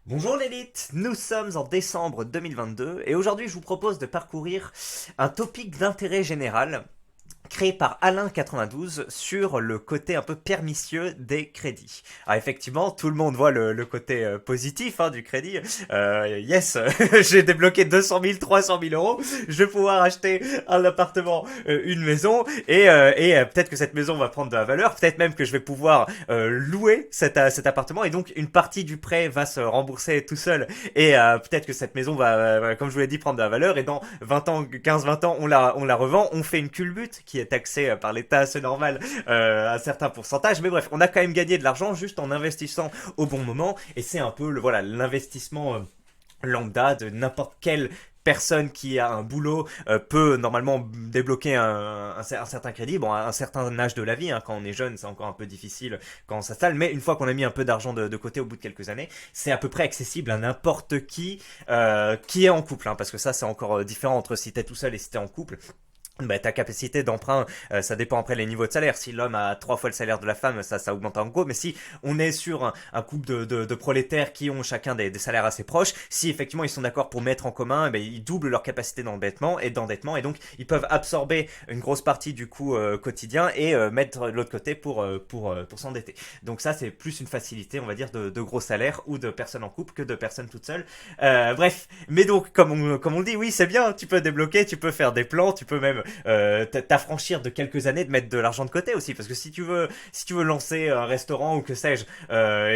Bonjour l'élite, nous sommes en décembre 2022 et aujourd'hui je vous propose de parcourir un topic d'intérêt général créé par Alain92 sur le côté un peu pernicieux des crédits. Alors effectivement, tout le monde voit le côté positif du crédit. Yes, j'ai débloqué 200 000, 300 000 euros. Je vais pouvoir acheter un appartement, une maison, et peut-être que cette maison va prendre de la valeur. Peut-être même que je vais pouvoir louer cet appartement, et donc une partie du prêt va se rembourser tout seul. Et peut-être que cette maison va, comme je vous l'ai dit, prendre de la valeur. Et dans 20 ans, 15-20 ans, on la revend. On fait une culbute qui est taxée par l'État, c'est normal, à un certain pourcentage. Mais bref, on a quand même gagné de l'argent juste en investissant au bon moment. Et c'est un peu voilà, l'investissement lambda de n'importe quelle personne qui a un boulot peut normalement débloquer un certain crédit, bon, à un certain âge de la vie, quand on est jeune c'est encore un peu difficile quand on s'installe, mais une fois qu'on a mis un peu d'argent de côté au bout de quelques années, c'est à peu près accessible à n'importe qui est en couple, parce que ça c'est encore différent entre si t'es tout seul et si t'es en couple. Bah, ta capacité d'emprunt, ça dépend après les niveaux de salaire. Si l'homme a 3 fois le salaire de la femme, ça augmente en gros. Mais si on est sur un couple de prolétaires qui ont chacun des salaires assez proches, si effectivement ils sont d'accord pour mettre en commun, ils doublent leur capacité d'endettement, et donc ils peuvent absorber une grosse partie du coût quotidien et mettre de l'autre côté pour s'endetter. Donc ça c'est plus une facilité, on va dire, de gros salaires ou de personnes en couple que de personnes toutes seules. Bref, mais donc comme on le dit, oui c'est bien, tu peux débloquer, tu peux faire des plans, tu peux même t'affranchir de quelques années, de mettre de l'argent de côté aussi, parce que si tu veux lancer un restaurant ou que sais-je,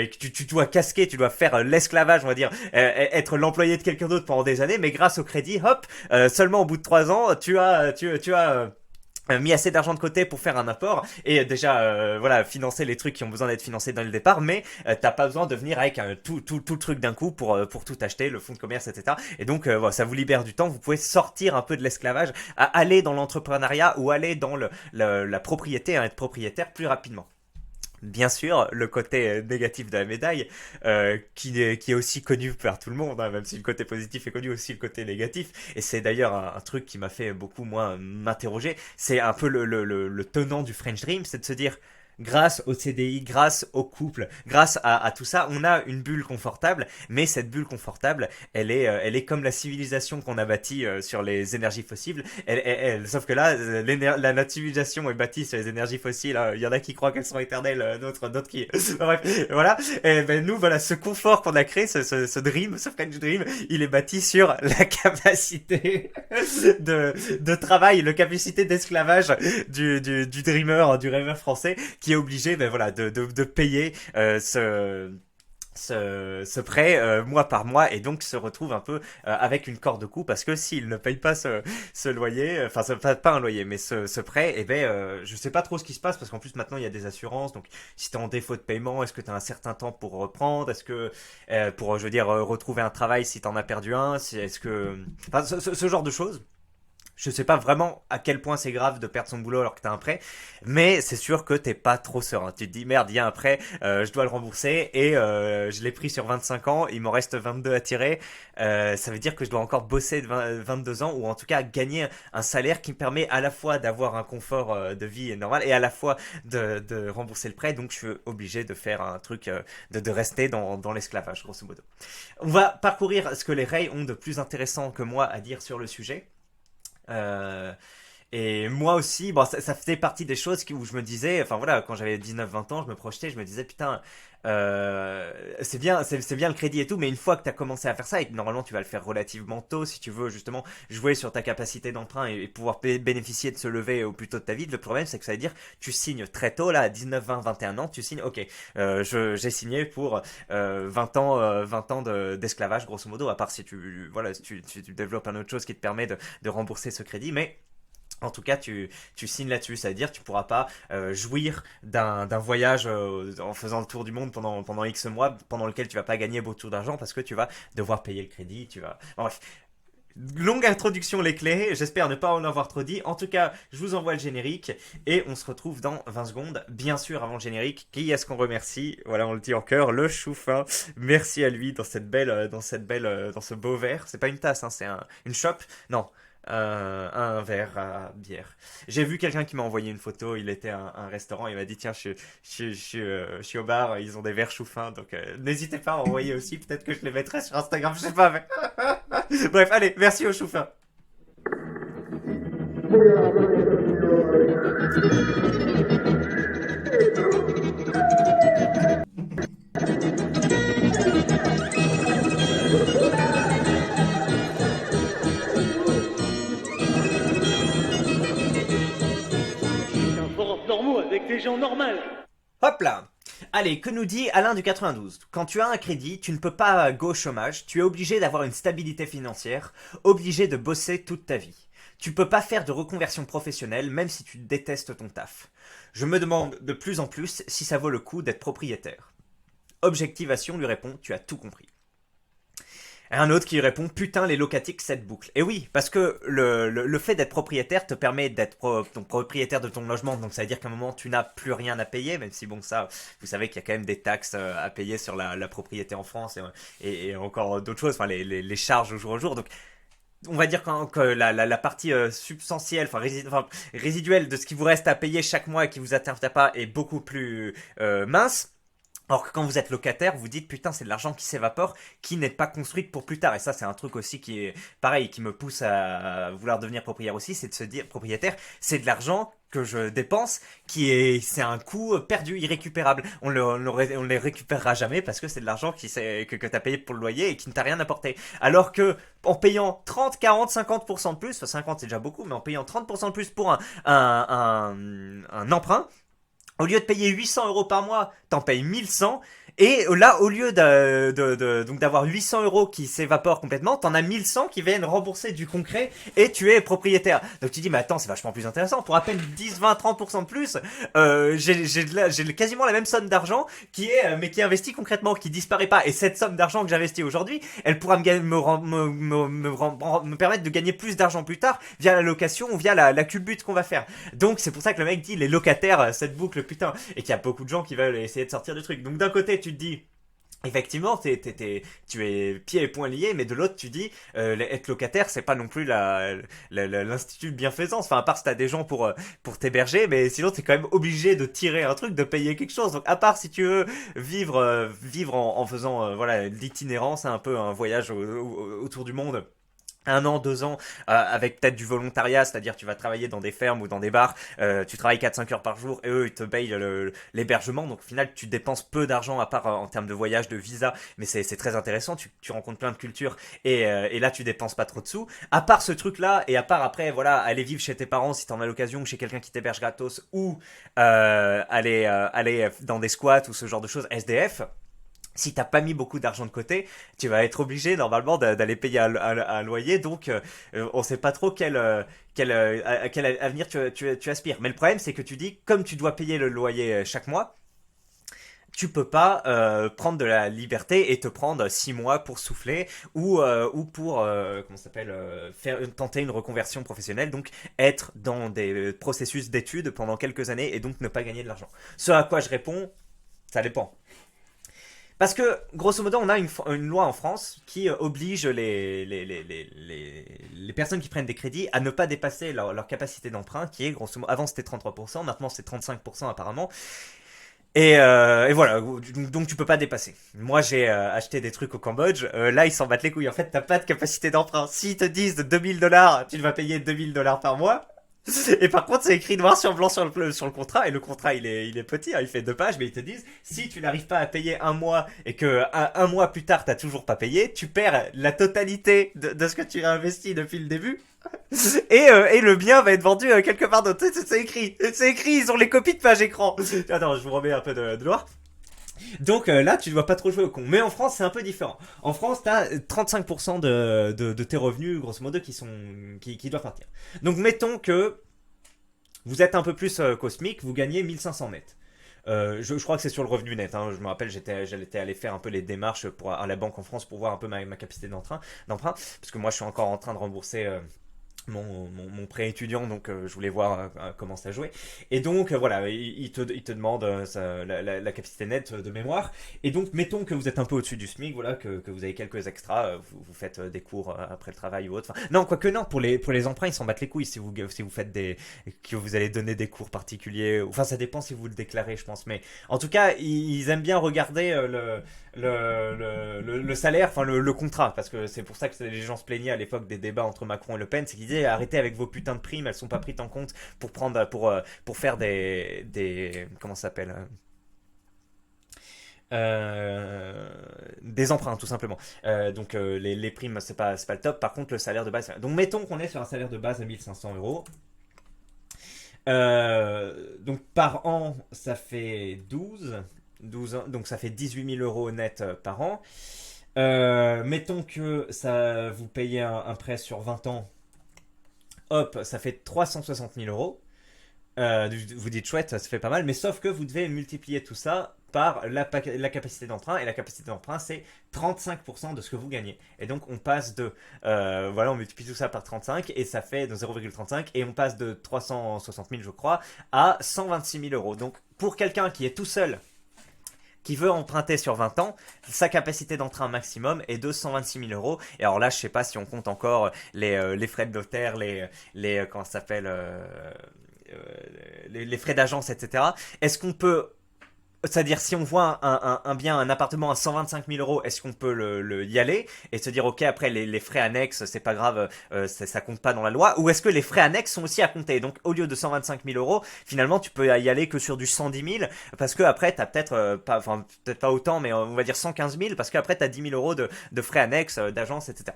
et que tu dois casquer, tu dois faire l'esclavage, on va dire, être l'employé de quelqu'un d'autre pendant des années, mais grâce au crédit, hop, seulement au bout de 3 ans, tu as mis assez d'argent de côté pour faire un apport et déjà voilà, financer les trucs qui ont besoin d'être financés dans le départ, mais t'as pas besoin de venir avec tout le truc d'un coup pour tout acheter, le fonds de commerce, etc. Et donc voilà, ça vous libère du temps, vous pouvez sortir un peu de l'esclavage, à aller dans l'entrepreneuriat ou aller dans la propriété, être propriétaire plus rapidement. Bien sûr, le côté négatif de la médaille, qui est aussi connu par tout le monde, même si le côté positif est connu, aussi le côté négatif. Et c'est d'ailleurs un truc qui m'a fait beaucoup moins m'interroger. C'est un peu le tenant du French Dream, c'est de se dire, grâce au CDI, grâce au couple, grâce à tout ça, on a une bulle confortable, mais cette bulle confortable, elle est comme la civilisation qu'on a bâtie sur les énergies fossiles. Sauf que là, notre civilisation est bâtie sur les énergies fossiles. Il y en a qui croient qu'elles sont éternelles, d'autres qui... Bref, voilà. Et ben nous, voilà, ce confort qu'on a créé, ce dream, ce French Dream, il est bâti sur la capacité de travail, la capacité d'esclavage du dreamer, du rêveur français, qui est obligé voilà, de payer ce prêt mois par mois, et donc se retrouve un peu avec une corde au cou, parce que s'il ne paye pas ce loyer, enfin pas un loyer mais ce prêt, et je sais pas trop ce qui se passe, parce qu'en plus maintenant il y a des assurances, donc si t'es en défaut de paiement, est-ce que t'as un certain temps pour reprendre, est-ce que pour je veux dire retrouver un travail si t'en as perdu un, est-ce que enfin, ce genre de choses. Je sais pas vraiment à quel point c'est grave de perdre son boulot alors que t'as un prêt, mais c'est sûr que t'es pas trop serein. Tu te dis merde, il y a un prêt, je dois le rembourser, et je l'ai pris sur 25 ans, il m'en reste 22 à tirer. Ça veut dire que je dois encore bosser de 22 ans, ou en tout cas gagner un salaire qui me permet à la fois d'avoir un confort de vie normal, et à la fois de rembourser le prêt. Donc je suis obligé de faire un truc, de rester dans l'esclavage, grosso modo. On va parcourir ce que les Ray ont de plus intéressant que moi à dire sur le sujet. Euh, et moi aussi, bon, ça faisait partie des choses où je me disais, enfin voilà, quand j'avais 19-20 ans, je me projetais, je me disais, putain, c'est bien le crédit et tout, mais une fois que tu as commencé à faire ça, et que normalement tu vas le faire relativement tôt, si tu veux justement jouer sur ta capacité d'emprunt et pouvoir bénéficier de se lever au plus tôt de ta vie, le problème c'est que ça veut dire, tu signes très tôt, là, à 19, 20, 21 ans, tu signes, ok, j'ai signé pour 20 ans, 20 ans d'esclavage, grosso modo, à part si voilà, si tu développes un autre chose qui te permet de rembourser ce crédit, mais en tout cas, tu signes là-dessus, ça veut dire que tu pourras pas jouir d'un voyage en faisant le tour du monde pendant X mois, pendant lequel tu vas pas gagner beaucoup d'argent, parce que tu vas devoir payer le crédit, tu vas... Bref, longue introduction les clés, j'espère ne pas en avoir trop dit. En tout cas, je vous envoie le générique, et on se retrouve dans 20 secondes. Bien sûr, avant le générique, qui est-ce qu'on remercie? Voilà, on le dit en chœur, le Choufin. Merci à lui dans ce beau verre. C'est pas une tasse, c'est une chope. Non. un verre à bière. J'ai vu quelqu'un qui m'a envoyé une photo, il était à un restaurant, il m'a dit tiens, je suis au bar, ils ont des verres choux fins, donc n'hésitez pas à envoyer aussi, peut-être que je les mettrai sur Instagram, je sais pas, mais... Bref, allez, merci aux choux fins. Un forum normaux avec des gens normaux. Hop là. Allez, que nous dit Alain du 92? Quand tu as un crédit, tu ne peux pas go au chômage, tu es obligé d'avoir une stabilité financière, obligé de bosser toute ta vie. Tu peux pas faire de reconversion professionnelle même si tu détestes ton taf. Je me demande de plus en plus si ça vaut le coup d'être propriétaire. Objectivation lui répond, tu as tout compris. Et un autre qui lui répond, putain les locatiques cette boucle. Et oui, parce que le fait d'être propriétaire te permet d'être donc propriétaire de ton logement, donc ça veut dire qu'à un moment tu n'as plus rien à payer, même si bon ça, vous savez qu'il y a quand même des taxes à payer sur la propriété en France et encore d'autres choses, enfin les charges au jour, donc on va dire que la partie substantielle, enfin résiduelle de ce qui vous reste à payer chaque mois et qui vous atteint pas est beaucoup plus mince. Alors que quand vous êtes locataire, vous dites putain c'est de l'argent qui s'évapore, qui n'est pas construit pour plus tard. Et ça c'est un truc aussi qui est pareil, qui me pousse à vouloir devenir propriétaire aussi, c'est de se dire propriétaire, c'est de l'argent que je dépense, c'est un coût perdu, irrécupérable. On les récupérera jamais parce que c'est de l'argent que t'as payé pour le loyer et qui ne t'a rien apporté. Alors que en payant 30, 40, 50% de plus, enfin 50 c'est déjà beaucoup, mais en payant 30% de plus pour un emprunt, au lieu de payer 800 euros par mois, t'en payes 1100. Et là, au lieu donc d'avoir 800 euros qui s'évaporent complètement, t'en as 1100 qui viennent rembourser du concret et tu es propriétaire. Donc tu dis, mais attends, c'est vachement plus intéressant. Pour à peine 10, 20, 30% de plus, j'ai quasiment la même somme d'argent mais qui est investie concrètement, qui disparaît pas. Et cette somme d'argent que j'investis aujourd'hui, elle pourra me permettre de gagner plus d'argent plus tard via la location ou via la culbute qu'on va faire. Donc c'est pour ça que le mec dit, les locataires, cette boucle, putain. Et qu'il y a beaucoup de gens qui veulent essayer de sortir du truc. Donc d'un côté, tu te dis, effectivement, tu es pieds et poings liés, mais de l'autre, tu dis, être locataire, c'est pas non plus l'institut de bienfaisance. Enfin, à part si t'as des gens pour t'héberger, mais sinon, t'es quand même obligé de tirer un truc, de payer quelque chose. Donc, à part si tu veux vivre en faisant, voilà, l'itinérance, un peu un voyage autour du monde. 1 an, 2 ans, avec peut-être du volontariat, c'est-à-dire tu vas travailler dans des fermes ou dans des bars, tu travailles 4-5 heures par jour et eux ils te payent l'hébergement, donc au final tu dépenses peu d'argent à part en termes de voyage, de visa, mais c'est très intéressant, tu rencontres plein de cultures et là tu dépenses pas trop de sous. À part ce truc-là et à part après voilà aller vivre chez tes parents si t'en as l'occasion ou chez quelqu'un qui t'héberge gratos ou aller dans des squats ou ce genre de choses, SDF. Si t'as pas mis beaucoup d'argent de côté, tu vas être obligé normalement d'aller payer un loyer, donc on sait pas trop à quel avenir tu aspires. Mais le problème c'est que tu dis, comme tu dois payer le loyer chaque mois, tu peux pas prendre de la liberté et te prendre 6 mois pour souffler ou pour comment ça s'appelle faire tenter une reconversion professionnelle, donc être dans des processus d'études pendant quelques années et donc ne pas gagner de l'argent. Ce à quoi je réponds, ça dépend. Parce que, grosso modo, on a une loi en France qui oblige les personnes qui prennent des crédits à ne pas dépasser leur capacité d'emprunt, qui est, grosso modo, avant c'était 33%, maintenant c'est 35% apparemment. Et voilà, donc tu peux pas dépasser. Moi j'ai acheté des trucs au Cambodge, là ils s'en battent les couilles, en fait t'as pas de capacité d'emprunt. S'ils te disent 2000 $, tu vas payer 2000 $ par mois. Et par contre, c'est écrit noir sur blanc sur le contrat, et le contrat il est petit, hein, il fait 2 pages, mais ils te disent si tu n'arrives pas à payer un mois et que un mois plus tard t'as toujours pas payé, tu perds la totalité de ce que tu as investi depuis le début. Et le bien va être vendu quelque part d'autre. C'est écrit, ils ont les copies de page écran. Attends, je vous remets un peu de noir. Donc là, tu ne dois pas trop jouer au con. Mais en France, c'est un peu différent. En France, tu as 35% de tes revenus, grosso modo, qui doivent partir. Donc mettons que vous êtes un peu plus cosmique, vous gagnez 1500 net. Je crois que c'est sur le revenu net, hein. Je me rappelle, j'étais allé faire un peu les démarches à la banque en France pour voir un peu ma capacité d'emprunt, parce que moi je suis encore en train de rembourser mon prêt étudiant, donc je voulais voir comment ça jouait. Et donc voilà, il te demande la capacité nette de mémoire. Et donc mettons que vous êtes un peu au-dessus du SMIC, voilà, que vous avez quelques extras, vous faites des cours après le travail ou autre. Enfin, non, quoique non, pour les emprunts, ils s'en battent les couilles si vous faites que vous allez donner des cours particuliers. Enfin, ça dépend si vous le déclarez, je pense. Mais en tout cas, ils aiment bien regarder le salaire, enfin le contrat, parce que c'est pour ça que les gens se plaignaient à l'époque des débats entre Macron et Le Pen, c'est qu'ils disaient arrêtez avec vos putains de primes, elles sont pas prises en compte pour faire des comment ça s'appelle des emprunts tout simplement. Donc les primes c'est pas le top. Par contre le salaire de base. Donc mettons qu'on est sur un salaire de base à 1 500 euros. Donc par an ça fait 12 ans, donc ça fait 18 000 euros net par an. Mettons que ça vous payez un prêt sur 20 ans, hop, ça fait 360 000 euros. Vous dites chouette, ça se fait pas mal, mais sauf que vous devez multiplier tout ça par la capacité d'emprunt, et la capacité d'emprunt c'est 35% de ce que vous gagnez. Et donc on passe voilà, on multiplie tout ça par 35 et ça fait de 0,35 et on passe de 360 000 je crois à 126 000 euros. Donc pour quelqu'un qui est tout seul, qui veut emprunter sur 20 ans, sa capacité d'emprunt maximum est de 126 000 euros. Et alors là, je sais pas si on compte encore les frais de notaire, comment ça s'appelle, les frais d'agence, etc. Est-ce qu'on peut, c'est-à-dire si on voit un bien, un appartement à 125 000 euros, est-ce qu'on peut y aller et se dire ok après les frais annexes c'est pas grave, ça compte pas dans la loi, ou est-ce que les frais annexes sont aussi à compter? Donc au lieu de 125 000 euros, finalement tu peux y aller que sur du 110 000 parce que après t'as peut-être pas, enfin peut-être pas autant, mais on va dire 115 000 parce qu'après t'as 10 000 euros de frais annexes, d'agence, etc.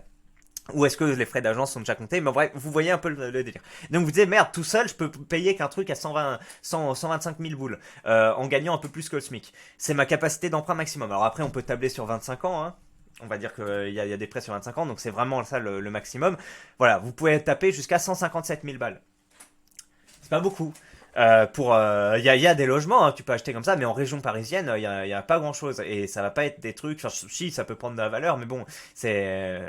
Ou est-ce que les frais d'agence sont déjà comptés? Mais bref, vous voyez un peu le délire. Donc vous disiez, merde, tout seul, je peux payer qu'un truc à 125 000 boules, en gagnant un peu plus que le SMIC. C'est ma capacité d'emprunt maximum. Alors après, on peut tabler sur 25 ans, hein. On va dire qu'il y a des prêts sur 25 ans, donc c'est vraiment ça le maximum. Voilà, vous pouvez taper jusqu'à 157 000 balles. C'est pas beaucoup. Y a des logements, hein, tu peux acheter comme ça, mais en région parisienne, y a pas grand chose. Et ça va pas être des trucs, enfin, si, ça peut prendre de la valeur, mais bon, c'est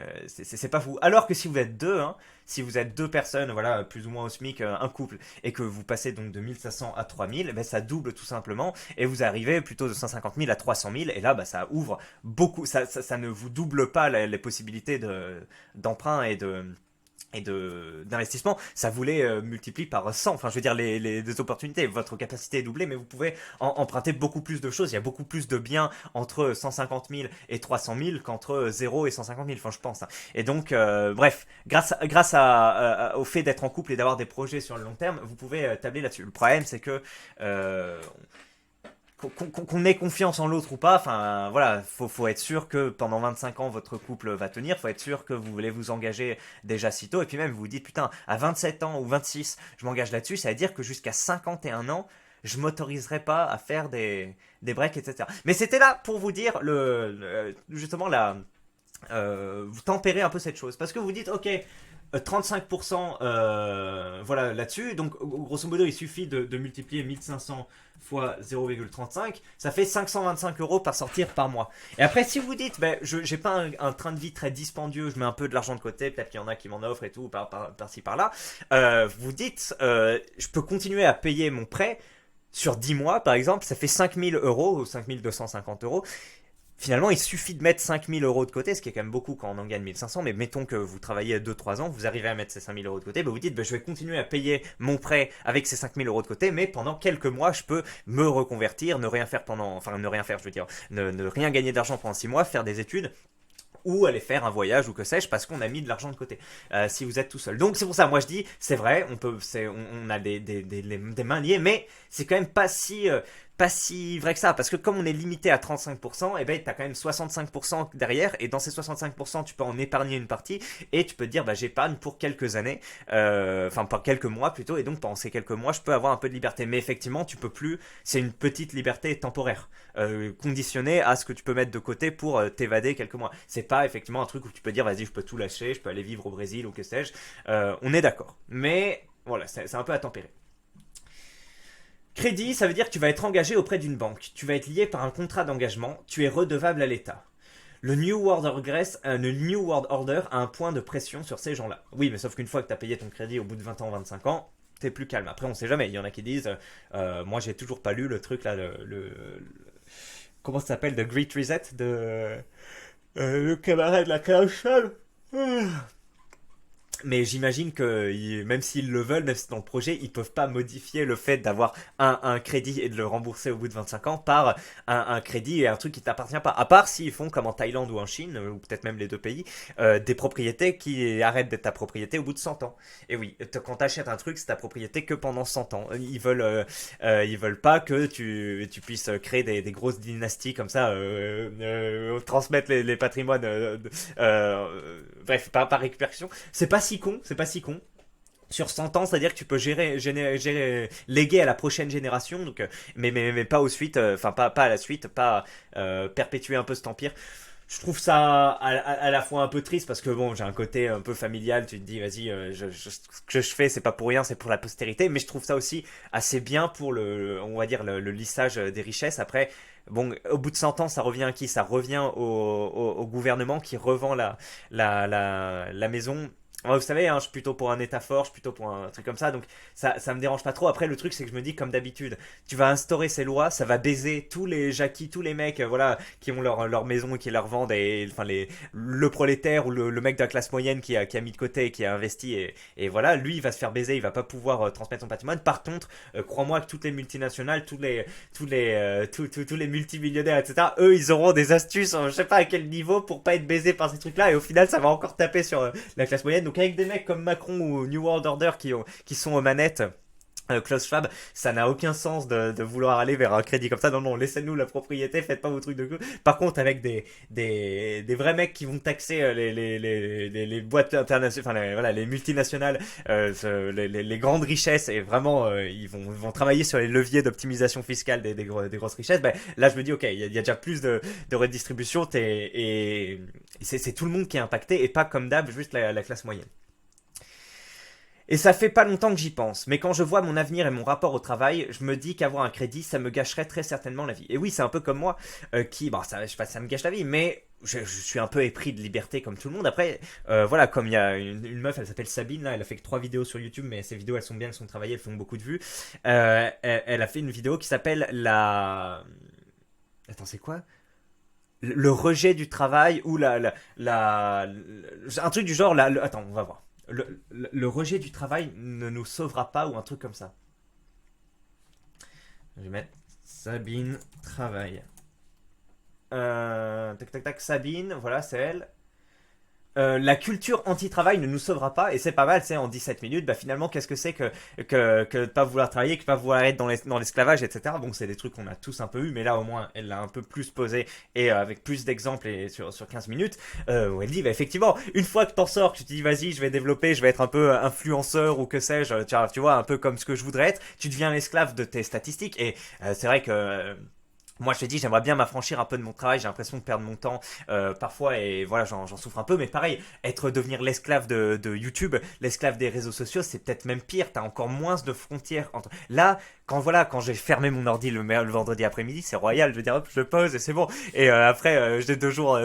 pas fou. Alors que si vous êtes deux, hein, si vous êtes deux personnes, voilà, plus ou moins au SMIC, un couple, et que vous passez donc de 1 500 à 3 000, ben, ça double tout simplement, et vous arrivez plutôt de 150 000 à 300 000, et là, bah, ça ouvre beaucoup, ça ne vous double pas les possibilités d'emprunt d'investissement, ça vous les multiplie par 100. Enfin, je veux dire, les opportunités, votre capacité est doublée, mais vous pouvez emprunter beaucoup plus de choses. Il y a beaucoup plus de biens entre 150 000 et 300 000 qu'entre 0 et 150 000, enfin, je pense, hein. Et donc, bref, grâce au fait d'être en couple et d'avoir des projets sur le long terme, vous pouvez tabler là-dessus. Le problème, c'est que qu'on ait confiance en l'autre ou pas, enfin voilà, faut être sûr que pendant 25 ans votre couple va tenir, faut être sûr que vous voulez vous engager déjà si tôt, et puis même vous vous dites putain, à 27 ans ou 26, je m'engage là-dessus, ça veut dire que jusqu'à 51 ans, je m'autoriserai pas à faire des breaks, etc. Mais c'était là pour vous dire justement vous tempérez un peu cette chose, parce que vous dites ok, 35% voilà là-dessus, donc grosso modo il suffit de multiplier 1500 fois 0,35, ça fait 525 euros par sortir par mois. Et après si vous dites ben, j'ai pas un train de vie très dispendieux, je mets un peu de l'argent de côté, peut-être qu'il y en a qui m'en offrent et tout par-ci par-là, vous dites je peux continuer à payer mon prêt sur 10 mois par exemple, ça fait 5000 euros ou 5250 euros. Finalement, il suffit de mettre 5000 euros de côté, ce qui est quand même beaucoup quand on en gagne 1500, mais mettons que vous travaillez 2-3 ans, vous arrivez à mettre ces 5000 euros de côté, bah vous dites, bah, je vais continuer à payer mon prêt avec ces 5000 euros de côté, mais pendant quelques mois, je peux me reconvertir, ne rien faire ne rien faire, je veux dire, ne rien gagner d'argent pendant 6 mois, faire des études, ou aller faire un voyage ou que sais-je, parce qu'on a mis de l'argent de côté, si vous êtes tout seul. Donc c'est pour ça, moi je dis, c'est vrai, on a des mains liées, mais c'est quand même pas si vrai que ça, parce que comme on est limité à 35%, et ben t'as quand même 65% derrière, et dans ces 65% tu peux en épargner une partie, et tu peux te dire bah j'épargne pour quelques années, enfin pour quelques mois plutôt, et donc pendant ces quelques mois je peux avoir un peu de liberté, mais effectivement tu peux plus, c'est une petite liberté temporaire, conditionnée à ce que tu peux mettre de côté pour t'évader quelques mois. C'est pas effectivement un truc où tu peux dire vas-y je peux tout lâcher, je peux aller vivre au Brésil ou que sais-je, on est d'accord, mais voilà, c'est un peu à tempérer. Crédit, ça veut dire que tu vas être engagé auprès d'une banque. Tu vas être lié par un contrat d'engagement. Tu es redevable à l'État. le New World Order a un point de pression sur ces gens-là. Oui, mais sauf qu'une fois que tu as payé ton crédit au bout de 20 ans, 25 ans, t'es plus calme. Après, on sait jamais. Il y en a qui disent, moi j'ai toujours pas lu le truc là, comment ça s'appelle, The Great Reset de le camarade de la Klaus. Mais j'imagine que même s'ils le veulent, même si c'est dans le projet, ils peuvent pas modifier le fait d'avoir un crédit et de le rembourser au bout de 25 ans par un crédit et un truc qui t'appartient pas. À part s'ils font comme en Thaïlande ou en Chine, ou peut-être même les deux pays, des propriétés qui arrêtent d'être ta propriété au bout de 100 ans. Et oui, quand t'achètes un truc, c'est ta propriété que pendant 100 ans. Ils veulent pas que tu puisses créer des grosses dynasties comme ça, transmettre les patrimoines, bref, par récupération. C'est pas si con. Sur 100 ans, c'est-à-dire que tu peux léguer à la prochaine génération, donc, mais pas aux suites, enfin pas à la suite, pas perpétuer un peu cet empire. Je trouve ça à la fois un peu triste parce que bon, j'ai un côté un peu familial, tu te dis vas-y, ce que je fais c'est pas pour rien, c'est pour la postérité, mais je trouve ça aussi assez bien pour on va dire le lissage des richesses. Après, bon, au bout de 100 ans, ça revient à qui? Ça revient au gouvernement qui revend la maison. Ouais, vous savez, hein, je suis plutôt pour un état fort, je suis plutôt pour un truc comme ça, donc ça me dérange pas trop. Après, le truc, c'est que je me dis, comme d'habitude, tu vas instaurer ces lois, ça va baiser tous les jackies, tous les mecs, voilà, qui ont leur maison et qui leur vendent, et enfin, le prolétaire ou le mec de la classe moyenne qui a mis de côté et qui a investi, et voilà, lui, il va se faire baiser, il va pas pouvoir transmettre son patrimoine. Par contre, crois-moi que toutes les multinationales, tous les multimillionnaires, etc., eux, ils auront des astuces, je sais pas à quel niveau, pour pas être baisés par ces trucs-là, et au final, ça va encore taper sur la classe moyenne. Donc avec des mecs comme Macron ou New World Order qui sont aux manettes, Klaus Schwab, ça n'a aucun sens de vouloir aller vers un crédit comme ça. Non, non, laissez-nous la propriété, faites pas vos trucs de coup. Par contre, avec des vrais mecs qui vont taxer les boîtes internationales, enfin voilà, les multinationales, les grandes richesses, et vraiment, ils vont travailler sur les leviers d'optimisation fiscale des grosses richesses. Ben, là, je me dis, ok, il y a déjà plus de redistribution, et c'est tout le monde qui est impacté, et pas comme d'hab, juste la classe moyenne. Et ça fait pas longtemps que j'y pense, mais quand je vois mon avenir et mon rapport au travail, je me dis qu'avoir un crédit, ça me gâcherait très certainement la vie. Et oui, c'est un peu comme moi, bon, ça, je sais pas, ça me gâche la vie, mais je suis un peu épris de liberté comme tout le monde. Après, voilà, comme il y a une meuf, elle s'appelle Sabine, là, elle a fait que 3 vidéos sur YouTube, mais ces vidéos, elles sont bien, elles sont travaillées, elles font beaucoup de vues. Elle a fait une vidéo qui s'appelle Attends, c'est quoi? Le rejet du travail ou un truc du genre, attends, on va voir. Le rejet du travail ne nous sauvera pas ou un truc comme ça. Je vais mettre Sabine travail. Tac tac tac, Sabine, voilà, c'est elle. La culture anti-travail ne nous sauvera pas, et c'est pas mal, c'est en 17 minutes, bah finalement, qu'est-ce que c'est que de pas vouloir travailler, que de pas vouloir être dans l'esclavage, etc. Bon, c'est des trucs qu'on a tous un peu eu, mais là, au moins, elle l'a un peu plus posé, et avec plus d'exemples, et sur 15 minutes, où elle dit, bah effectivement, une fois que t'en sors, que tu te dis, vas-y, je vais développer, je vais être un peu influenceur, ou que sais-je, tu vois, un peu comme ce que je voudrais être, tu deviens l'esclave de tes statistiques, et c'est vrai que... moi, je te dis, j'aimerais bien m'affranchir un peu de mon travail. J'ai l'impression de perdre mon temps parfois, et voilà, j'en souffre un peu. Mais pareil, devenir l'esclave de YouTube, l'esclave des réseaux sociaux, c'est peut-être même pire. T'as encore moins de frontières entre. Là, quand j'ai fermé mon ordi le vendredi après-midi, c'est royal. Je veux dire, hop, je le pose et c'est bon. Et après, j'ai 2 jours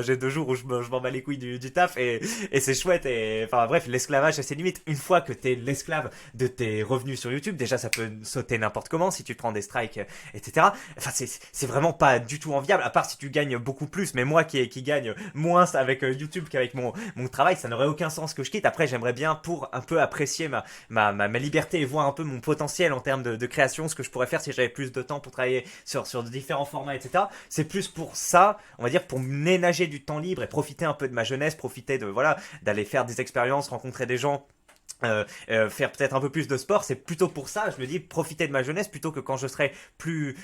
où je m'en bats les couilles du taf, et c'est chouette. Et enfin bref, l'esclavage a ses limites. Une fois que t'es l'esclave de tes revenus sur YouTube, déjà ça peut sauter n'importe comment si tu te prends des strikes, etc. Enfin, c'est vraiment pas du tout enviable, à part si tu gagnes beaucoup plus. Mais moi qui gagne moins avec YouTube qu'avec mon travail, ça n'aurait aucun sens que je quitte. Après, j'aimerais bien, pour un peu apprécier ma liberté et voir un peu mon potentiel en termes de création, ce que je pourrais faire si j'avais plus de temps pour travailler sur différents formats, etc. C'est plus pour ça, on va dire, pour ménager du temps libre et profiter un peu de ma jeunesse, profiter voilà, d'aller faire des expériences, rencontrer des gens, faire peut-être un peu plus de sport. C'est plutôt pour ça, je me dis, profiter de ma jeunesse plutôt que quand je serai plus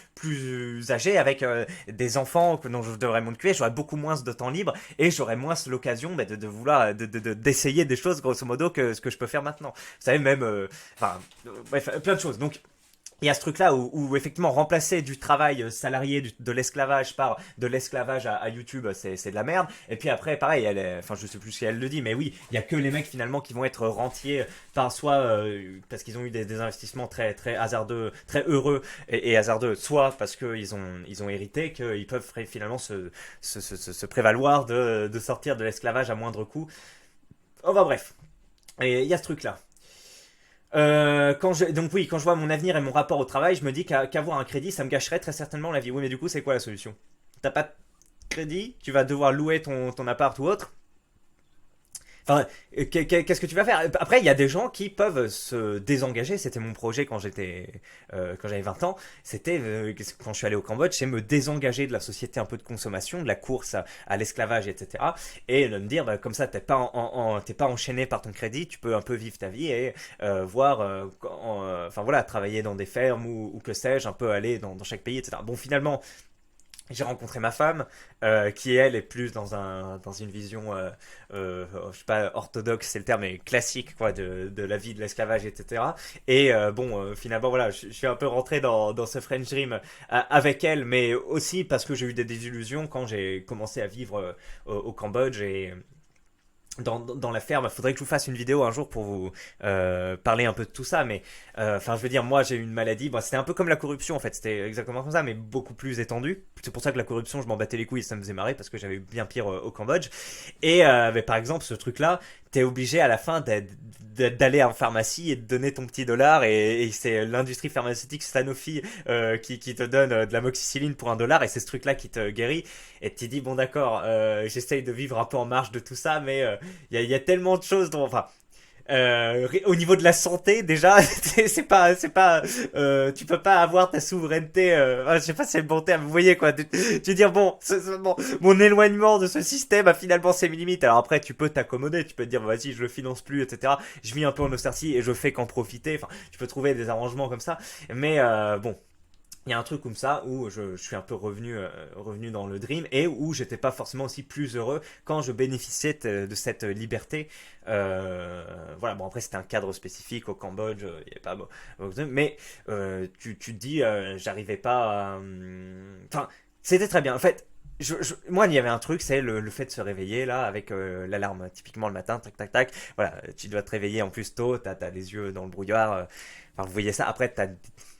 âgé, avec des enfants dont je devrais m'occuper. J'aurai beaucoup moins de temps libre, et j'aurai moins l'occasion de vouloir d'essayer des choses grosso modo que ce que je peux faire maintenant. Vous savez, même bref, plein de choses. Donc il y a ce truc-là où effectivement remplacer du travail salarié, de l'esclavage par de l'esclavage à YouTube, c'est de la merde. Et puis après, pareil, enfin je sais plus si elle le dit, mais oui, il y a que les mecs finalement qui vont être rentiers par soit parce qu'ils ont eu des investissements très très hasardeux, très heureux et hasardeux, soit parce qu'ils ont hérité, qu'ils peuvent finalement se prévaloir de sortir de l'esclavage à moindre coût. Enfin bref, et il y a ce truc-là. Donc oui, quand je vois mon avenir et mon rapport au travail, je me dis qu'avoir un crédit, ça me gâcherait très certainement la vie. Oui, mais du coup, c'est quoi la solution? T'as pas de crédit, tu vas devoir louer ton appart ou autre. Enfin, qu'est-ce que tu vas faire? Après, il y a des gens qui peuvent se désengager. C'était mon projet quand j'avais 20 ans. C'était quand je suis allé au Cambodge, c'est me désengager de la société un peu de consommation, de la course à l'esclavage, etc. Et de me dire, bah, comme ça, t'es pas enchaîné par ton crédit. Tu peux un peu vivre ta vie et voir, enfin voilà, travailler dans des fermes ou que sais-je, un peu aller dans chaque pays, etc. Bon, finalement, j'ai rencontré ma femme, qui elle est plus dans une vision, je sais pas, orthodoxe, c'est le terme, mais classique quoi, de la vie de l'esclavage, etc. Et bon, finalement voilà, je suis un peu rentré dans ce French Dream avec elle, mais aussi parce que j'ai eu des désillusions quand j'ai commencé à vivre au Cambodge et dans la ferme. Il faudrait que je vous fasse une vidéo un jour pour vous parler un peu de tout ça, mais enfin je veux dire, moi j'ai eu une maladie, bon, c'était un peu comme la corruption en fait, c'était exactement comme ça, mais beaucoup plus étendu. C'est pour ça que la corruption, je m'en battais les couilles, ça me faisait marrer parce que j'avais eu bien pire au Cambodge. Et mais par exemple, ce truc-là, t'es obligé à la fin d'aller en pharmacie et de donner ton petit dollar, et c'est l'industrie pharmaceutique Sanofi qui te donne de la moxicilline pour 1 dollar, et c'est ce truc-là qui te guérit. Et tu te dis, bon d'accord, j'essaye de vivre un peu en marge de tout ça, mais il y a tellement de choses dont, enfin, au niveau de la santé déjà, tu peux pas avoir ta souveraineté, je sais pas si c'est le bon terme, vous voyez quoi, tu dis bon, bon, mon éloignement de ce système a finalement ses limites. Alors après tu peux t'accommoder, tu peux te dire bah, vas-y je le finance plus, etc. Je vis un peu en autarcie et je fais qu'en profiter, enfin tu peux trouver des arrangements comme ça, mais bon, il y a un truc comme ça où je suis un peu revenu dans le dream, et où j'étais pas forcément aussi plus heureux quand je bénéficiais de cette liberté. Voilà, bon après c'était un cadre spécifique au Cambodge, il y avait pas, mais tu te dis, j'arrivais pas à, enfin, c'était très bien. En fait, moi, il y avait un truc, c'est le fait de se réveiller là avec l'alarme, typiquement le matin, tac tac tac. Voilà, tu dois te réveiller en plus tôt, t'as les yeux dans le brouillard. Enfin, vous voyez ça. Après,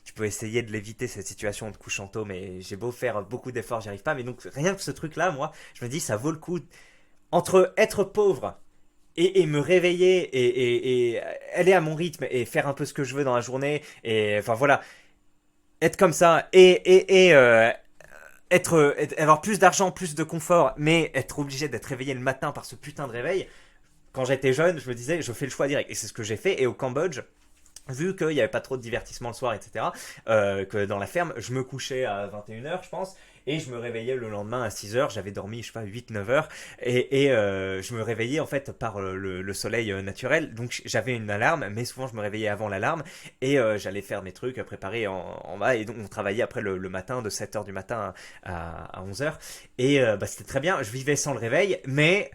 tu peux essayer de l'éviter cette situation de couchant tôt, mais j'ai beau faire beaucoup d'efforts, j'y arrive pas. Mais donc rien que ce truc-là, moi, je me dis, ça vaut le coup entre être pauvre et me réveiller et aller à mon rythme et faire un peu ce que je veux dans la journée, et enfin voilà, être comme ça avoir plus d'argent, plus de confort, mais être obligé d'être réveillé le matin par ce putain de réveil. Quand j'étais jeune, je me disais, je fais le choix direct. Et c'est ce que j'ai fait. Et au Cambodge, vu qu'il n'y avait pas trop de divertissement le soir, etc., que dans la ferme, je me couchais à 21 h, je pense, et je me réveillais le lendemain à 6 h. J'avais dormi, je sais pas, 8 9 heures, et je me réveillais en fait par le soleil naturel. Donc j'avais une alarme, mais souvent je me réveillais avant l'alarme, et j'allais faire mes trucs, préparer en bas, et donc on travaillait après le matin, de 7 h du matin à 11 h. Et bah, c'était très bien, je vivais sans le réveil, mais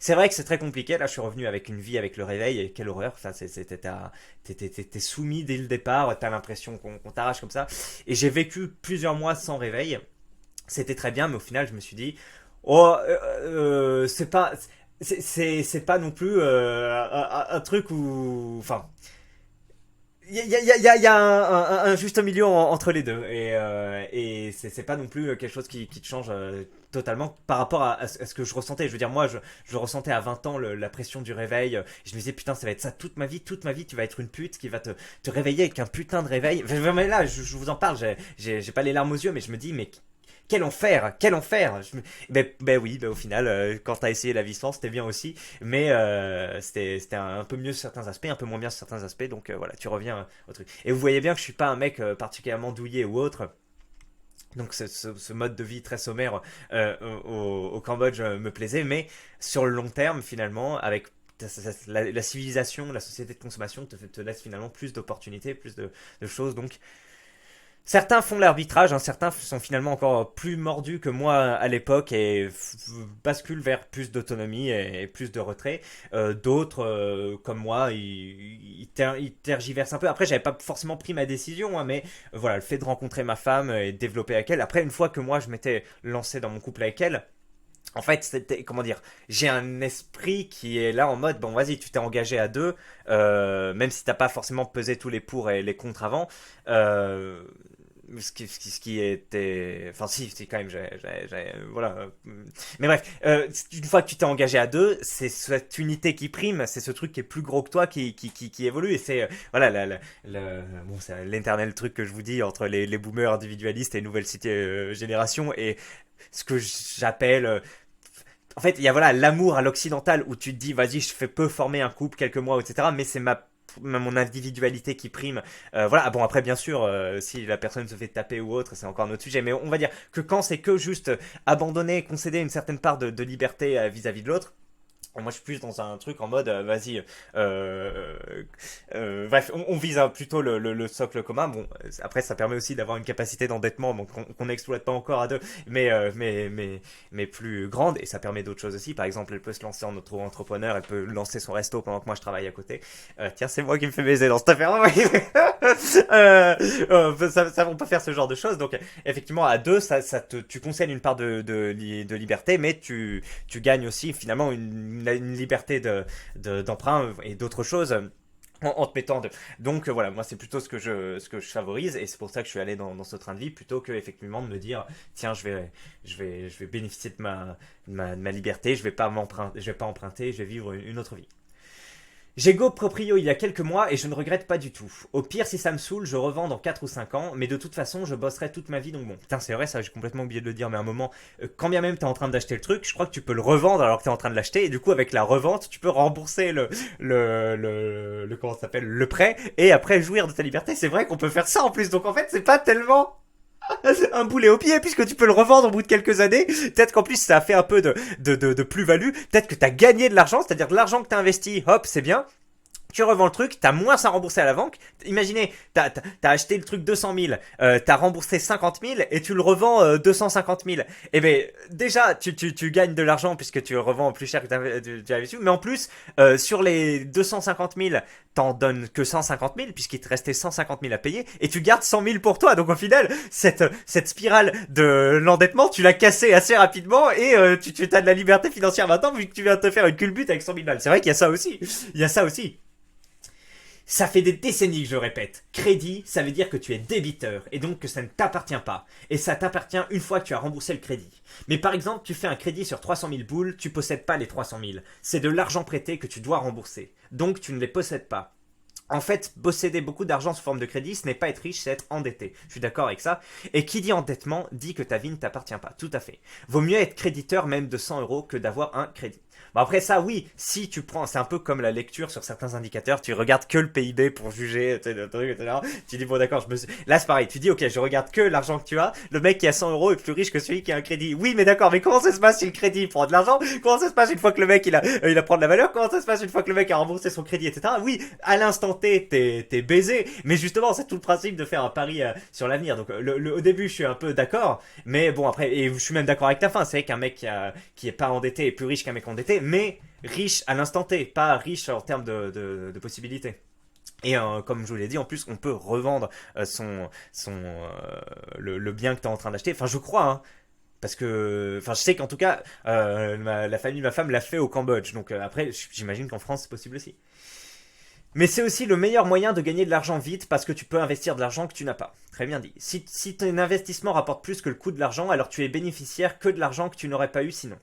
c'est vrai que c'est très compliqué. Là, je suis revenu avec une vie avec le réveil, et quelle horreur. Enfin, t'es soumis dès le départ, t'as l'impression qu'on t'arrache comme ça. Et j'ai vécu plusieurs mois sans réveil. C'était très bien, mais au final, je me suis dit, oh, c'est pas non plus un truc où, enfin, il y a un juste milieu entre les deux, et c'est pas non plus quelque chose qui te change totalement par rapport à ce que je ressentais. Je veux dire, moi je ressentais à 20 ans la pression du réveil. Je me disais putain, ça va être ça toute ma vie, tu vas être une pute qui va te réveiller avec un putain de réveil. Mais là je vous en parle, j'ai pas les larmes aux yeux, mais je me dis mais quel enfer, quel enfer. Ben oui, ben au final, quand t'as essayé la vie sans, c'était bien aussi, mais c'était un peu mieux sur certains aspects, un peu moins bien sur certains aspects, donc voilà, tu reviens au truc. Et vous voyez bien que je suis pas un mec particulièrement douillet ou autre, donc ce mode de vie très sommaire au Cambodge me plaisait, mais sur le long terme, finalement, avec la civilisation, la société de consommation te laisse finalement plus d'opportunités, plus de choses, donc Certains font l'arbitrage, hein, certains sont finalement encore plus mordus que moi à l'époque et basculent vers plus d'autonomie et plus de retrait. D'autres, comme moi, ils tergiversent un peu. Après, j'avais pas forcément pris ma décision, hein, mais voilà, le fait de rencontrer ma femme et de développer avec elle. Après, une fois que moi je m'étais lancé dans mon couple avec elle, en fait, c'était, comment dire, j'ai un esprit qui est là en mode, bon, vas-y, tu t'es engagé à deux, même si t'as pas forcément pesé tous les pour et les contre avant. Euh, ce qui était, enfin si quand même, voilà. Mais bref, une fois que tu t'es engagé à deux, c'est cette unité qui prime, c'est ce truc qui est plus gros que toi qui évolue et c'est voilà bon, c'est l'éternel truc que je vous dis entre les boomers individualistes et nouvelle cité génération et ce que j'appelle en fait, il y a voilà l'amour à l'occidental où tu te dis vas-y, peux former un couple quelques mois, etc. Mais c'est mon individualité qui prime. Voilà. Ah bon, après, bien sûr, si la personne se fait taper ou autre, c'est encore un autre sujet. Mais on va dire que quand c'est que juste abandonner, concéder une certaine part de liberté vis-à-vis de l'autre. Moi, je suis plus dans un truc en mode, vas-y, bref, on vise plutôt le socle commun. Bon, après, ça permet aussi d'avoir une capacité d'endettement bon, qu'on n'exploite pas encore à deux, mais plus grande, et ça permet d'autres choses aussi. Par exemple, elle peut se lancer en auto-entrepreneur, elle peut lancer son resto pendant que moi je travaille à côté. Tiens, c'est moi qui me fais baiser dans cette affaire. On peut faire ce genre de choses. Donc, effectivement, à deux, tu concèdes une part de liberté, mais tu gagnes aussi finalement une liberté d'emprunt et d'autres choses en te mettant de... Donc voilà, moi c'est plutôt ce que je favorise et c'est pour ça que je suis allé dans ce train de vie plutôt que effectivement de me dire tiens je vais bénéficier de ma liberté, je vais pas emprunter, je vais vivre une autre vie. J'ai go proprio il y a quelques mois et je ne regrette pas du tout. Au pire, si ça me saoule, je revends dans 4 ou 5 ans, mais de toute façon, je bosserai toute ma vie, donc bon. Putain, c'est vrai, ça, j'ai complètement oublié de le dire, mais à un moment, quand bien même t'es en train d'acheter le truc, je crois que tu peux le revendre alors que t'es en train de l'acheter, et du coup, avec la revente, tu peux rembourser comment ça s'appelle, le prêt, et après jouir de ta liberté. C'est vrai qu'on peut faire ça en plus, donc en fait, c'est pas tellement un boulet au pied puisque tu peux le revendre au bout de quelques années. Peut-être qu'en plus ça a fait un peu de plus-value. Peut-être que tu as gagné de l'argent, c'est-à-dire de l'argent que tu as investi, hop, c'est bien. Tu revends le truc, t'as moins à rembourser à la banque. Imaginez, t'as acheté le truc 200 000, t'as remboursé 50 000 et tu le revends 250 000. Eh ben déjà, tu gagnes de l'argent puisque tu revends plus cher que tu avais su. Mais en plus, sur les 250 000, t'en donnes que 150 000 puisqu'il te restait 150 000 à payer et tu gardes 100 000 pour toi. Donc au final, cette spirale de l'endettement, tu l'as cassée assez rapidement et tu as de la liberté financière maintenant vu que tu viens de te faire une culbute avec 100 000 balles. C'est vrai qu'il y a ça aussi. Il y a ça aussi. Ça fait des décennies que je répète. Crédit, ça veut dire que tu es débiteur et donc que ça ne t'appartient pas. Et ça t'appartient une fois que tu as remboursé le crédit. Mais par exemple, tu fais un crédit sur 300 000 boules, tu possèdes pas les 300 000. C'est de l'argent prêté que tu dois rembourser. Donc tu ne les possèdes pas. En fait, posséder beaucoup d'argent sous forme de crédit, ce n'est pas être riche, c'est être endetté. Je suis d'accord avec ça. Et qui dit endettement dit que ta vie ne t'appartient pas. Tout à fait. Vaut mieux être créditeur même de 100 euros que d'avoir un crédit. Bon après ça, oui, si tu prends, c'est un peu comme la lecture sur certains indicateurs, tu regardes que le PIB pour juger, le truc, etc. Tu dis bon d'accord, là c'est pareil, tu dis ok, je regarde que l'argent que tu as, le mec qui a 100 euros est plus riche que celui qui a un crédit. Oui mais d'accord, mais comment ça se passe si le crédit prend de l'argent? Comment ça se passe une fois que le mec il apprend de la valeur? Comment ça se passe une fois que le mec a remboursé son crédit, etc. Oui, à l'instant T, t'es baisé, mais justement c'est tout le principe de faire un pari sur l'avenir. Donc au début je suis un peu d'accord, mais bon après, et je suis même d'accord avec ta fin, c'est vrai qu'un mec qui est pas endetté est plus riche qu'un mec endetté, mais riche à l'instant T, pas riche en termes de possibilités. Et comme je vous l'ai dit, en plus, on peut revendre le bien que tu es en train d'acheter. Enfin, je crois, hein, parce que, enfin, je sais qu'en tout cas, la famille de ma femme l'a fait au Cambodge. Donc après, j'imagine qu'en France, c'est possible aussi. Mais c'est aussi le meilleur moyen de gagner de l'argent vite parce que tu peux investir de l'argent que tu n'as pas. Très bien dit. Si ton investissement rapporte plus que le coût de l'argent, alors tu es bénéficiaire que de l'argent que tu n'aurais pas eu sinon.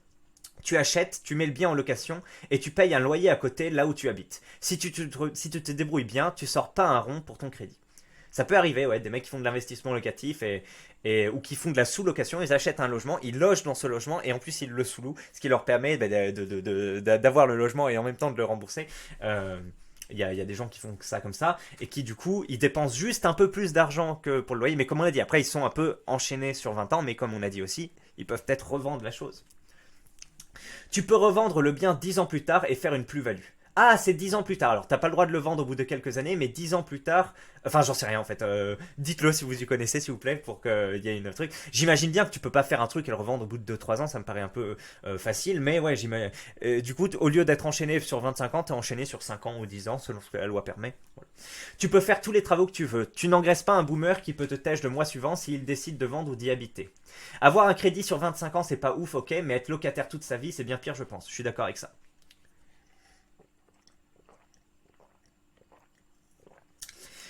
Tu achètes, tu mets le bien en location et tu payes un loyer à côté là où tu habites. Si tu te débrouilles bien, tu sors pas un rond pour ton crédit. Ça peut arriver, ouais, des mecs qui font de l'investissement locatif ou qui font de la sous-location, ils achètent un logement, ils logent dans ce logement et en plus ils le sous-louent, ce qui leur permet d'avoir le logement et en même temps de le rembourser. Il y a des gens qui font ça comme ça et qui du coup ils dépensent juste un peu plus d'argent que pour le loyer, mais comme on a dit, après ils sont un peu enchaînés sur 20 ans, mais comme on a dit aussi, ils peuvent peut-être revendre la chose. Tu peux revendre le bien 10 ans plus tard et faire une plus-value. Ah, c'est 10 ans plus tard. Alors, t'as pas le droit de le vendre au bout de quelques années, mais 10 ans plus tard. Enfin, j'en sais rien en fait. Dites-le si vous y connaissez, s'il vous plaît, pour qu'il y ait une truc. J'imagine bien que tu peux pas faire un truc et le revendre au bout de 2-3 ans, ça me paraît un peu facile, mais ouais, j'imagine. Du coup, au lieu d'être enchaîné sur 25 ans, t'es enchaîné sur 5 ans ou 10 ans, selon ce que la loi permet. Voilà. Tu peux faire tous les travaux que tu veux. Tu n'engraisses pas un boomer qui peut te tèche le mois suivant s'il décide de vendre ou d'y habiter. Avoir un crédit sur 25 ans, c'est pas ouf, ok, mais être locataire toute sa vie, c'est bien pire, je pense. Je suis d'accord avec ça.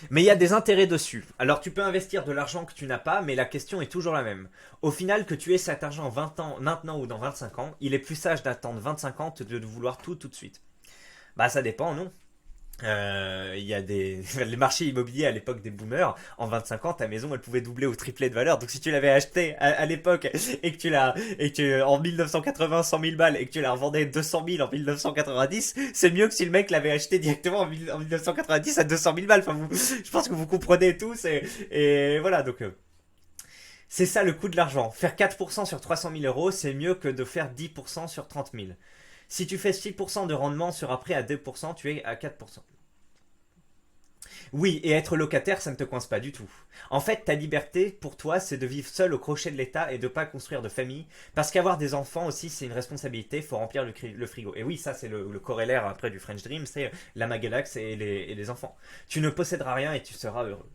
Mais il y a des intérêts dessus. Alors tu peux investir de l'argent que tu n'as pas, mais la question est toujours la même. Au final, que tu aies cet argent 20 ans maintenant ou dans 25 ans, il est plus sage d'attendre 25 ans que de vouloir tout de suite. Bah ça dépend, non? Il y a des les marchés immobiliers à l'époque des boomers. En 25 ans, ta maison, elle pouvait doubler ou tripler de valeur. Donc si tu l'avais acheté à l'époque et que en 1980 100 000 balles et que tu la revendais 200 000 en 1990, c'est mieux que si le mec l'avait acheté directement en 1990 à 200 000 balles. Enfin, je pense que vous comprenez tous et voilà. Donc c'est ça le coût de l'argent. Faire 4% sur 300 000 euros, c'est mieux que de faire 10% sur 30 000. Si tu fais 6% de rendement sur après à 2%, tu es à 4%. Oui, et être locataire, ça ne te coince pas du tout. En fait, ta liberté, pour toi, c'est de vivre seul au crochet de l'État et de pas construire de famille. Parce qu'avoir des enfants aussi, c'est une responsabilité, faut remplir le frigo. Et oui, ça, c'est le corollaire après du French Dream, c'est la Magalax et les enfants. Tu ne posséderas rien et tu seras heureux.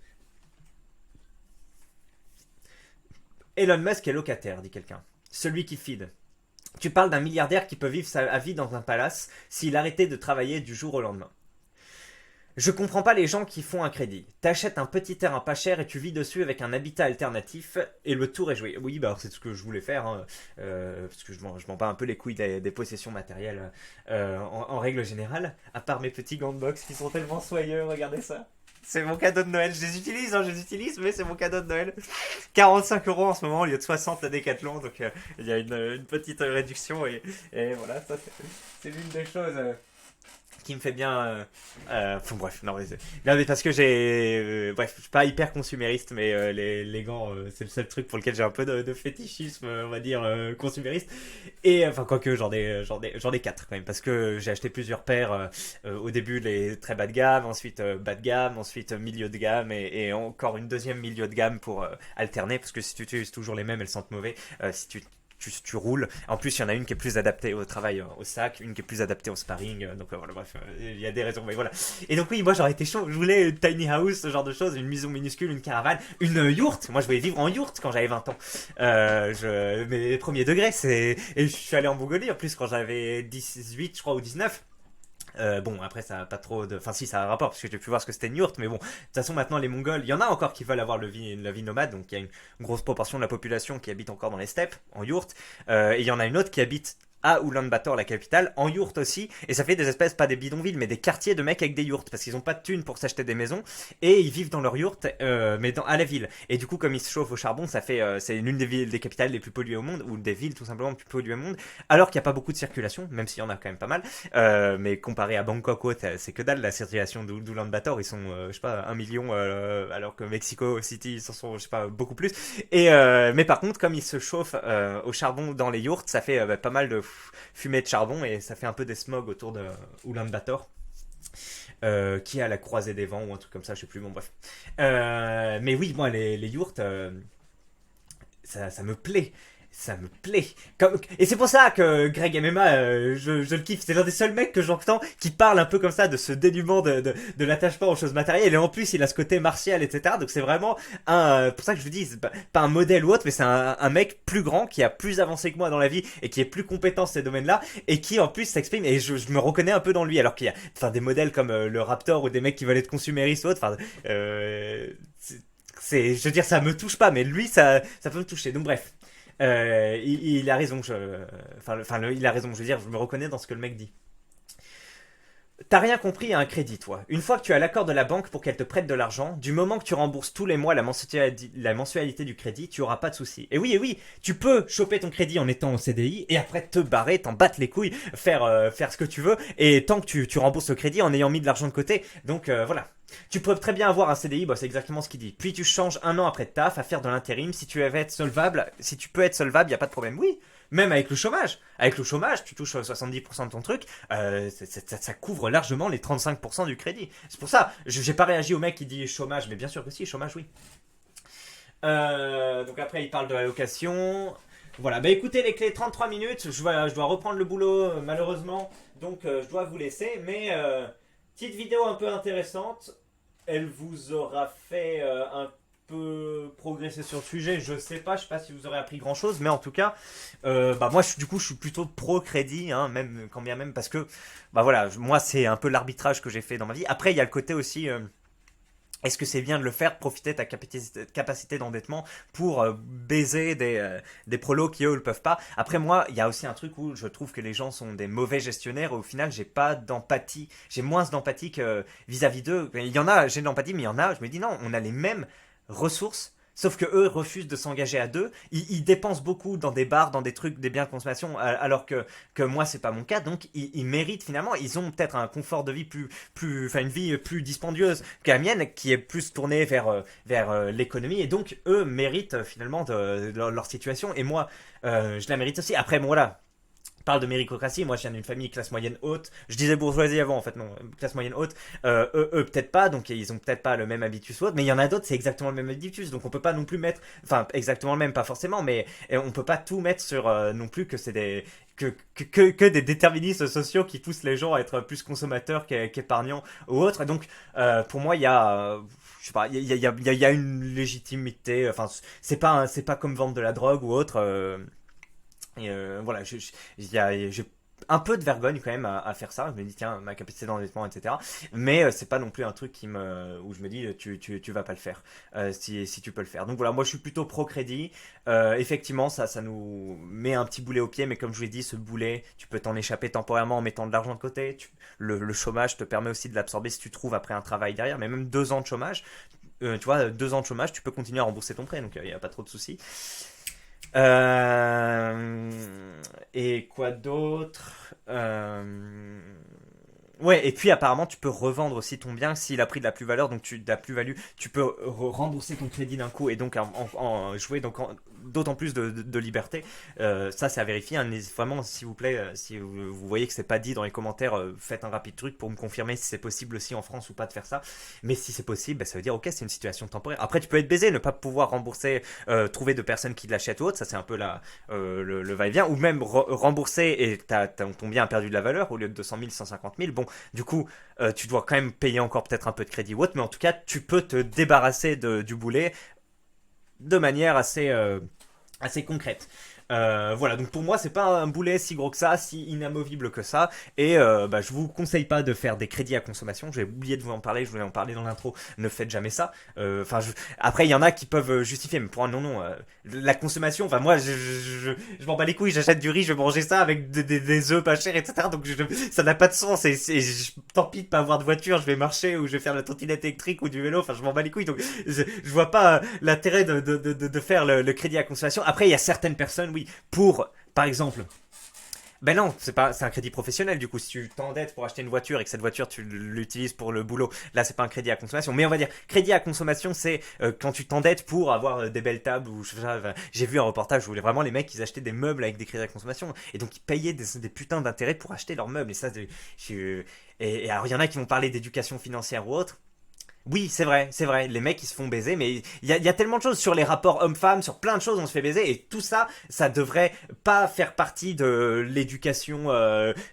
Elon Musk est locataire, dit quelqu'un. Celui qui feed. Tu parles d'un milliardaire qui peut vivre sa vie dans un palace s'il arrêtait de travailler du jour au lendemain. Je comprends pas les gens qui font un crédit. T'achètes un petit terrain pas cher et tu vis dessus avec un habitat alternatif et le tour est joué. Oui, bah c'est ce que je voulais faire, hein, parce que je m'en bats un peu les couilles des possessions matérielles en règle générale. À part mes petits gants de boxe qui sont tellement soyeux, regardez ça. C'est mon cadeau de Noël. Je les utilise, mais c'est mon cadeau de Noël. 45 euros en ce moment au lieu de 60 à Decathlon, donc il y a une petite réduction et voilà, ça c'est l'une des choses. Qui me fait bien. Enfin bref, non mais parce que j'ai. Bref, je suis pas hyper consumériste, mais les gants, c'est le seul truc pour lequel j'ai un peu de fétichisme, on va dire, consumériste. Et enfin, quoique j'en ai quatre quand même, parce que j'ai acheté plusieurs paires. Au début, les très bas de gamme, ensuite bas de gamme, ensuite milieu de gamme, et encore une deuxième milieu de gamme pour alterner, parce que si tu utilises toujours les mêmes, elles sentent mauvais. Si tu roules. En plus, il y en a une qui est plus adaptée au travail au sac, une qui est plus adaptée au sparring. Donc voilà, bref, il y a des raisons. Mais voilà. Et donc oui, moi j'aurais été chaud. Je voulais une tiny house, ce genre de choses, une maison minuscule, une caravane, une yourte. Moi je voulais vivre en yourte quand j'avais 20 ans. Mes premiers degrés, c'est. Et je suis allé en Mongolie en plus quand j'avais 18, je crois, ou 19. Bon, après, ça a pas trop de. Enfin, si, ça a un rapport, parce que j'ai pu voir ce que c'était une yourte, mais bon, de toute façon, maintenant, les Mongols, il y en a encore qui veulent avoir la vie nomade, donc il y a une grosse proportion de la population qui habite encore dans les steppes, en yourte, et il y en a une autre qui habite à Ulaanbaatar, la capitale, en yourte aussi, et ça fait des espèces, pas des bidonvilles, mais des quartiers de mecs avec des yourtes, parce qu'ils ont pas de thunes pour s'acheter des maisons, et ils vivent dans leur yourte, mais à la ville. Et du coup, comme ils se chauffent au charbon, ça fait, c'est l'une des villes, des capitales les plus polluées au monde, ou des villes tout simplement les plus polluées au monde, alors qu'il n'y a pas beaucoup de circulation, même s'il y en a quand même pas mal, mais comparé à Bangkok, c'est que dalle la circulation d'Ulaanbaatar, ils sont, je sais pas, 1 million, alors que Mexico City, ils en sont, je sais pas, beaucoup plus. Et, mais par contre, comme ils se chauffent au charbon dans les yourtes, ça fait pas mal de fumée de charbon et ça fait un peu des smogs autour de Ulaanbaatar. Qui est à la croisée des vents ou un truc comme ça, je sais plus, bon bref. Mais oui, moi les yourtes, ça me plaît. Ça me plaît. Et c'est pour ça que Greg MMA, je le kiffe. C'est l'un des seuls mecs que j'entends qui parle un peu comme ça de ce dénuement de l'attachement aux choses matérielles. Et en plus, il a ce côté martial, etc. Donc c'est vraiment pour ça que je vous dis, c'est pas un modèle ou autre, mais c'est un mec plus grand qui a plus avancé que moi dans la vie et qui est plus compétent dans ces domaines-là et qui en plus s'exprime. Et je me reconnais un peu dans lui. Alors qu'il y a des modèles comme le Raptor ou des mecs qui veulent être consuméristes ou autre. Je veux dire, ça me touche pas, mais lui, ça peut me toucher. Donc bref. Il a raison, il a raison, je veux dire, je me reconnais dans ce que le mec dit. T'as rien compris à un crédit, toi. Une fois que tu as l'accord de la banque pour qu'elle te prête de l'argent, du moment que tu rembourses tous les mois la mensualité du crédit, tu auras pas de soucis. Et oui, tu peux choper ton crédit en étant au CDI et après te barrer, t'en battre les couilles, faire ce que tu veux, et tant que tu rembourses le crédit en ayant mis de l'argent de côté. Donc voilà. Tu peux très bien avoir un CDI, bah c'est exactement ce qu'il dit. Puis tu changes un an après de taf à faire de l'intérim si tu peux être solvable, y a pas de problème. Oui, Même avec le chômage. Avec le chômage, tu touches 70% de ton truc, ça couvre largement les 35% du crédit. C'est pour ça, j'ai pas réagi au mec qui dit chômage, mais bien sûr que si, chômage, oui. Donc après, il parle de la location. Voilà, bah écoutez les clés, 33 minutes, je dois reprendre le boulot malheureusement, donc je dois vous laisser, mais petite vidéo un peu intéressante, elle vous aura fait un peu progresser sur le sujet, je sais pas si vous aurez appris grand chose, mais en tout cas, bah moi du coup je suis plutôt pro crédit, hein, même quand bien même, parce que bah voilà, moi c'est un peu l'arbitrage que j'ai fait dans ma vie. Après il y a le côté aussi est-ce que c'est bien de le faire, profiter de ta capacité d'endettement pour baiser des prolos qui eux le peuvent pas. Après moi, il y a aussi un truc où je trouve que les gens sont des mauvais gestionnaires. Au final, j'ai pas d'empathie, j'ai moins d'empathie que vis-à-vis d'eux. Il y en a, j'ai de l'empathie, mais il y en a, je me dis non, on a les mêmes ressources. Sauf que eux refusent de s'engager à deux. Ils dépensent beaucoup dans des bars, dans des trucs, des biens de consommation, alors que moi c'est pas mon cas. Donc ils méritent finalement. Ils ont peut-être un confort de vie enfin une vie plus dispendieuse que la mienne, qui est plus tournée vers l'économie. Et donc eux méritent finalement de leur situation. Et moi, je la mérite aussi. Après bon voilà, parle de méritocratie. Moi, je viens d'une famille classe moyenne haute. Je disais bourgeoisie avant, en fait, non, classe moyenne haute. Eux peut-être pas, donc ils ont peut-être pas le même habitus ou autre, mais il y en a d'autres, c'est exactement le même habitus, donc on peut pas non plus mettre, enfin, exactement le même, pas forcément, mais on peut pas tout mettre sur non plus que c'est des. Que des déterministes sociaux qui poussent les gens à être plus consommateurs qu'épargnants ou autres. Et donc, pour moi, il y a. Je sais pas, il y a une légitimité. Enfin, c'est pas comme vendre de la drogue ou autre. Et voilà, j'ai un peu de vergogne quand même à faire ça. Je me dis, tiens, ma capacité d'endettement, etc. Mais c'est pas non plus un truc où je me dis, tu vas pas le faire, si tu peux le faire. Donc voilà, moi je suis plutôt pro-crédit. Effectivement, ça nous met un petit boulet au pied, mais comme je vous l'ai dit, ce boulet, tu peux t'en échapper temporairement en mettant de l'argent de côté. Le chômage te permet aussi de l'absorber si tu trouves après un travail derrière, mais même 2 ans de chômage, tu vois, 2 ans de chômage, tu peux continuer à rembourser ton prêt, donc il n'y a pas trop de soucis. Euh, et quoi d'autre Ouais, et puis apparemment tu peux revendre aussi ton bien s'il a pris de la plus-valeur, donc de la plus-value, tu peux rembourser ton crédit d'un coup et donc en jouer donc d'autant plus de liberté. Ça c'est à vérifier, hein. Vraiment s'il vous plaît, si vous voyez que c'est pas dit dans les commentaires, faites un rapide truc pour me confirmer si c'est possible aussi en France ou pas de faire ça. Mais si c'est possible, bah, ça veut dire ok, c'est une situation temporaire. Après tu peux être baisé, ne pas pouvoir rembourser, trouver de personnes qui l'achètent ou autre, ça c'est un peu le va-et-vient, ou même rembourser et ton bien a perdu de la valeur au lieu de 200 000, 150 000. Bon, du coup, tu dois quand même payer encore peut-être un peu de crédit ou autre, mais en tout cas, tu peux te débarrasser du boulet de manière assez concrète. Voilà, donc pour moi, c'est pas un boulet si gros que ça, si inamovible que ça. Et bah, je vous conseille pas de faire des crédits à consommation. J'ai oublié de vous en parler, je voulais en parler dans l'intro. Ne faites jamais ça. Enfin, après, il y en a qui peuvent justifier, mais pour un non. La consommation, enfin, moi, je m'en bats les couilles, j'achète du riz, je vais manger ça avec des œufs pas chers, etc. Donc ça n'a pas de sens. Tant pis de pas avoir de voiture, je vais marcher ou je vais faire la trottinette électrique ou du vélo. Enfin, je m'en bats les couilles. Donc, je vois pas l'intérêt de faire le crédit à consommation. Après, il y a certaines personnes, oui, pour, par exemple, ben non, c'est un crédit professionnel du coup. Si tu t'endettes pour acheter une voiture et que cette voiture tu l'utilises pour le boulot, là c'est pas un crédit à consommation. Mais on va dire crédit à consommation, c'est quand tu t'endettes pour avoir des belles tables ou j'ai vu un reportage où vraiment les mecs ils achetaient des meubles avec des crédits à consommation et donc ils payaient des putains d'intérêts pour acheter leurs meubles et ça et alors il y en a qui vont parler d'éducation financière ou autre. Oui, c'est vrai, les mecs ils se font baiser, mais il y a tellement de choses sur les rapports hommes-femmes, sur plein de choses on se fait baiser, et tout ça, ça devrait pas faire partie de l'éducation,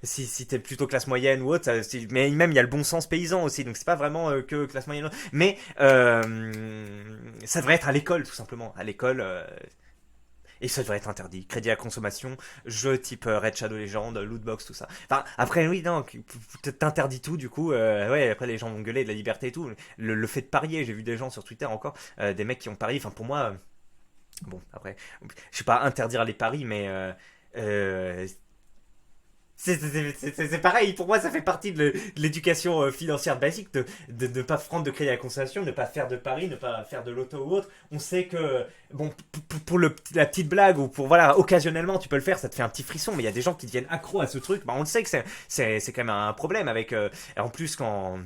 si t'es plutôt classe moyenne ou autre, mais même il y a le bon sens paysan aussi, donc c'est pas vraiment que classe moyenne, mais ça devrait être à l'école tout simplement, à l'école. Et ça devrait être interdit. Crédit à consommation, jeux type Red Shadow Legends, Lootbox, tout ça. Enfin, après, oui, non, t'interdis tout, du coup, ouais, après les gens vont gueuler de la liberté et tout. Le fait de parier, j'ai vu des gens sur Twitter encore, des mecs qui ont parié, enfin pour moi, bon, après, je sais pas interdire les paris, mais c'est pareil, pour moi ça fait partie de l'éducation financière basique de ne pas prendre de crédit à consommation, ne pas faire de paris, ne pas faire de loto ou autre. On sait que, bon, pour la petite blague ou pour, voilà, occasionnellement tu peux le faire, ça te fait un petit frisson, mais il y a des gens qui deviennent accros à ce truc, bah, on le sait que c'est quand même un problème avec, en plus quand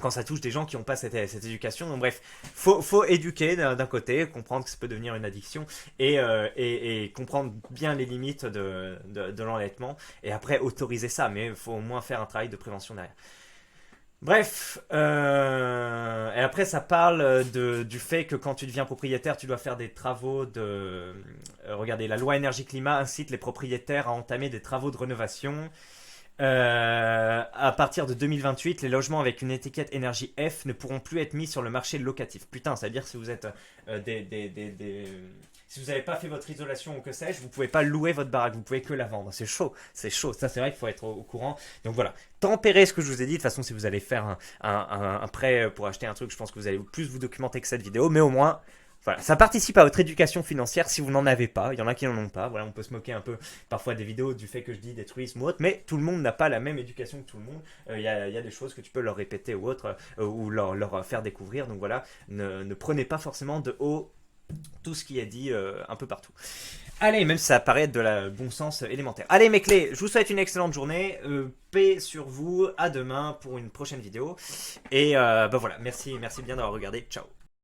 quand ça touche des gens qui n'ont pas cette éducation. Donc bref, faut éduquer d'un côté, comprendre que ça peut devenir une addiction et comprendre bien les limites de l'enlèvement et après autoriser ça, mais il faut au moins faire un travail de prévention derrière. Bref, et après ça parle du fait que quand tu deviens propriétaire, tu dois faire des travaux de... regardez, la loi énergie-climat incite les propriétaires à entamer des travaux de rénovation. À partir de 2028, les logements avec une étiquette énergie F ne pourront plus être mis sur le marché locatif. Putain, ça veut dire que si vous êtes si vous n'avez pas fait votre isolation ou que sais-je, vous pouvez pas louer votre baraque, vous pouvez que la vendre. C'est chaud, c'est chaud. Ça, c'est vrai qu'il faut être au courant. Donc voilà, tempérez ce que je vous ai dit. De toute façon, si vous allez faire un prêt pour acheter un truc, je pense que vous allez plus vous documenter que cette vidéo. Mais au moins, voilà, ça participe à votre éducation financière si vous n'en avez pas. Il y en a qui n'en ont pas. Voilà, on peut se moquer un peu parfois des vidéos du fait que je dis des truismes ou autre, mais tout le monde n'a pas la même éducation que tout le monde. Il y a des choses que tu peux leur répéter ou autre, ou leur faire découvrir. Donc voilà, ne prenez pas forcément de haut tout ce qui est dit un peu partout. Allez, même si ça paraît être de la bon sens élémentaire. Allez mes clés, je vous souhaite une excellente journée. Paix sur vous. À demain pour une prochaine vidéo. Et bah voilà, merci bien d'avoir regardé. Ciao.